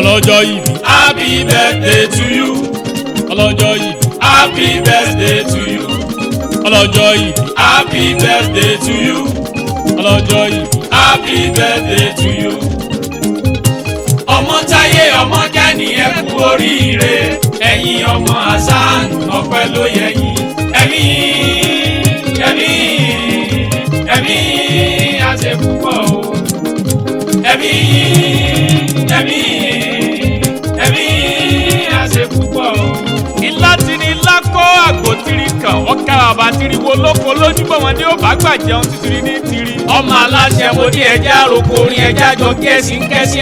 ọlọ́jọ́ ìbí. Happy birthday to you. ọlọ́jọ́ ìbí. Happy birthday to you. ọlọ́jọ́ ìbí. Happy birthday to you. ọlọ́jọ́ ìbí. Happy birthday to you. ọmọ táyé ọmọ kẹ́ni ẹ kú oríire. ẹ̀yin ọmọ Hasan ọpẹ́ ló yẹ yín. ẹ̀mí àṣẹ púpọ̀ o. ẹ̀mí àṣẹ púpọ̀ o. ilá tí ni ilá kọ́ àgbò tiri kan ọ̀ka bàbá tiri wo lóko lójúbọ̀ wọn ni ó bá gbàjẹun títiri ní tiri. ọmọ aláṣẹ mo ní ẹja roko orin ẹja jọ kẹ́sì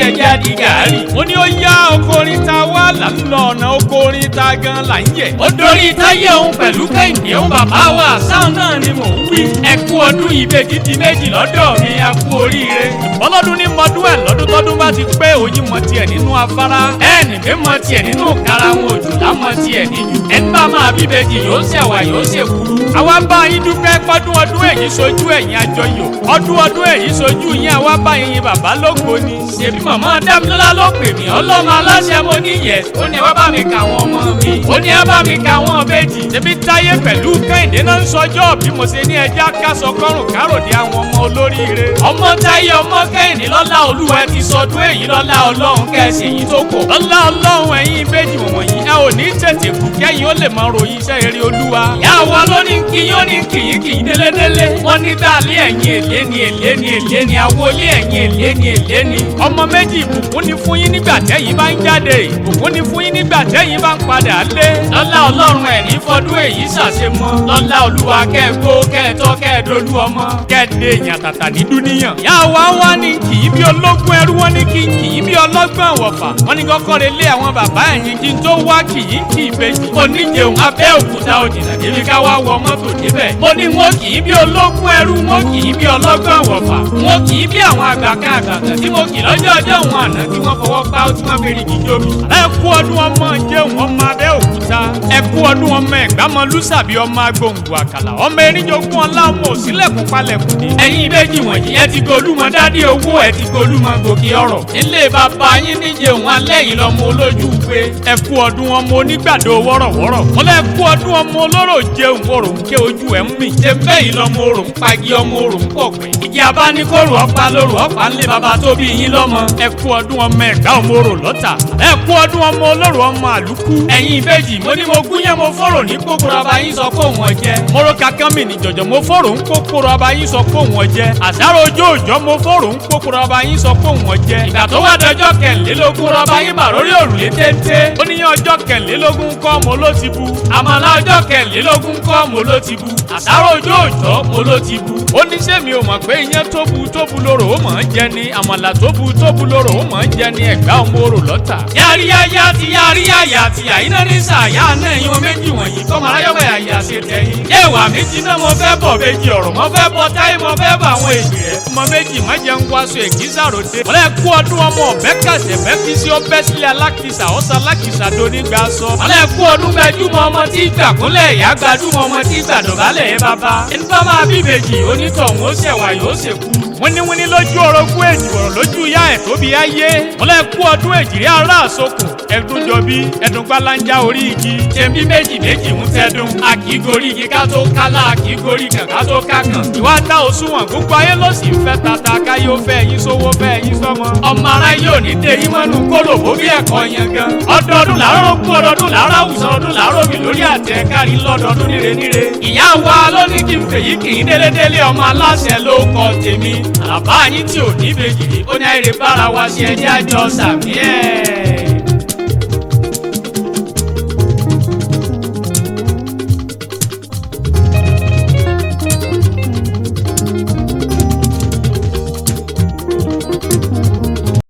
ẹja di gàárì. ó ní ó yá oko orin ta wá là ń lọ ọ̀nà oko orin ta gan là ń yẹ. ó dorí táyé òun pẹ̀lú kẹ́hìndé òun bàbá wa sáwọn náà ni mò ń wí. ẹ kú ọdún ìbejì di méjì lọ́dọ̀ mi a kú oríire. ọlọ́dún ní mọdún ẹ̀ lọ́dún tọ́dún bá ti pé òyìn mọ tiẹ̀ nínú afárá. ẹnì mi mọ tiẹ̀ nínú karahun òjòlá mọ tiẹ̀ níjù. ẹni bá máa bíbejì yóò ṣẹ̀wà yóò ṣèkúrú. àwa bá yín dúpẹ́ pọ́dún ọdún èyí sojú ẹ̀yìn àjọyọ̀ ọdún èyí sojú yín àwa bá yín bàbá lógo ni. ṣèbí màmá dámilọ́lá ló pè mí ọlọ́mọ aláṣẹ mo ní yẹ ó ní ẹ wá bá mi kà àwọn ọmọ mi ó ní ẹ bá mi kà àwọn bẹ́ẹ̀jì. ṣebí táyé pẹ̀lú kẹ́hìndé náà ń sọjọ́ bí mo ṣe ní ẹja kásọ kọ́rùn káròdé àwọn ọmọ olóríire. ọmọ táyé ọmọ kẹ́hìndé lọ́lá olúwa ti sọdún èyí lọ́lá ọlọ́run kẹ́sì èyí tó kù. lọ́lá ọlọ́run ẹ̀yin ìbejì wọ̀nyí ẹ ò ní tètè kù kẹ́yìn ó lè máa ròyìn iṣẹ́ eré olúwa. ìyá wa ló ní kíyìn ó ní kìyìn délédélé. wọ́n ní dálé ẹ̀yìn èlé ni àwọlé ẹ̀yìn èlé ni. ọmọ méjì ìbùkún ní fún yín nígbà tẹ́yìn bá ń jáde ìbùkún ní fún yín nígbà tẹ́yìn bá ń padà lé. lọ́lá ọlọ́run ẹ̀ ní fọdún èyí ṣàṣemọ́. lọ́lá olúwa kẹ́ẹ̀gbó kẹ́ẹ̀tọ́ kẹ́ẹ̀dolú ọmọ. kẹ́ẹ̀dé èèyàn tàtà ní dúníyàn. ìyá wa wá ní kìí bí ológun ẹrú wọn ní kìí bí ọlọ́gbọ́n wọ̀fà. wọ́n ní kọ́kọ́ lè lé àwọn bàbá ẹ̀yìn kí n tó wá kìí kì í bejì. oníjẹun Abẹ́òkúta òjìnà débi ká wá wọ mọ́tò débẹ̀. mo ní wọn kìí bí ológun ẹrú wọn kìí bí ọlọ́gbọ́n wọ̀fà. wọn kìí bí àwọn àgbà kan tí mo kì lọ́jọ́ ọjọ́ wọn àná tí wọ́n fọwọ́ pa ó tí wọ́n fi rìn jíjó mi. ẹ kú ọdún ọmọ jẹun ọmọ Abẹ́òkúta ẹ kú ọdún ọmọ Ẹ̀gbámọlúsàbí ọmọ agbóhùngbò àkàlà ọmọ erinjogún ọlá ọmọ òsínlẹ̀kùn palẹ̀kùn dé. ẹ̀yin ìbejì wọ̀nyí ẹ ti golúmọ dádì owó ẹ ti golúmọ gòkè ọ̀rọ̀. ilé bàbá yín níjẹun alẹ́ yìí lọ́mọ olójú pé. ẹ kú ọdún ọmọ onígbàdo wọ́rọ̀wọ́rọ̀ wọ́n lẹ kú ọdún ọmọ olóró jẹun orò ń ké ojú ẹ̀ ń mì. ṣe bẹ́ẹ̀ yìí lọ́mọ orò ń pagi ọmọ orò ń pọ̀ pé. ìjì abánikóró ọ̀pá lóru ọ̀pá ńlẹ̀ bàbá tó bí yín lọ́mọ. ẹ kú ọdún ọmọ Ẹ̀gbá ọmọ orò lọ́tà ẹ kú ọdún ọmọ olóró ọmọ àlùkù. ẹ̀yin ìbejì mo ní mo gúnyán mo fọ́rọ̀ ní kókóró ọba yín sọ kó wọn jẹ. mo ro kankan mi ní jọ̀jọ̀ mo fọ́rọ̀ ń kókóró ọba yín sọ kó wọn jẹ. àsáró ojú òjò mo fọ́rọ̀ ń kókóró ọba yín sọ kó wọn jẹ. ìgbà tó wá dọjọ́ kẹ̀lélógún ọba yín bà lórí òrùlé téńté. ó ní ọjọ́ kẹ̀lélógún kọ́ mo ló ti bu. àmàlà ọjọ́ kẹ̀lélógún kọ́ mo ló ti bu. àsáró ojú òjò mo ló ti bu. ó ní sẹ́mi ò mọ̀ pé iyán tó bu lóró ó mọ̀ ń jẹ ni àmàlà tó bu lóró ó mọ̀ ń jẹ ni Ẹ̀gbá ọmọ orò lọ́tà. yáríyáyá ti yáríyáyá ti àyínà ní sàyà náà yín méjì wọ̀nyí tọ́mọ aráyọ̀bẹ̀ àyà ṣe tẹ̀yìn. ẹ̀wà méjì náà mo fẹ́ bọ̀ méjì ọ̀rọ̀ mo fẹ́ bọ̀ táyé mo fẹ́ bọ̀ àwọn èjì rẹ̀. ọmọ méjì má jẹun wáṣọ èkìsàròdé. wọ́n lè kú ọdún ọmọ ọ̀bẹ kàṣẹ bẹ́ẹ̀ fi sí ọbẹ̀ sílẹ̀ alákìsà ọ̀sà alákìsà donígbà sọ. wọ́n lè kú ọdún gbajúmọ̀ ọmọ tí gbàkúnlẹ̀ ìyá gbajúmọ̀ ọmọ tí gbàdọ̀bálẹ̀ ẹ bàbá. ẹni bá máa bí ìbejì onítọ̀hún ó ṣẹ̀wà yóò ṣèkú. wíníwíní lójú orogún èjì wọ̀rọ̀ lójú ìyá ẹ̀ tóbi ayé. wọ́n lè kú ọdún èjìrí ará àsokùn ẹ̀dùn jọbí ẹ̀dùn gbáláńjá orí igi. ṣèbí méjì ń tẹ́dùn. a kì í gorí igi ká tó kálá a kì í gorí kàn ká tó kákàn. ìwà dá òṣùwọ̀n gbogbo ayé ló sì ń fẹ́ tata káyé ó fẹ́ yín sówó fẹ́ yín sọ́mọ. ọmọ ara yóò ní dé yín mọ́nú kólòbó bí ẹ̀kọ́ yẹn gan. ọdọọdún làárọ̀ kú ọdọọdún làárọ̀ àwùsọ ọdún làárọ̀ mi lórí àtẹ kárí lọ́dọọdún níre. ìyá wa ló ní kí n fèyí kì í délédélé ọmọ aláṣẹ ló kọ tèmi. àbá yín tí ò ní bèjì ó ní àìrè bára wa ṣe ẹjẹ́ àjọ sàmì ẹ̀.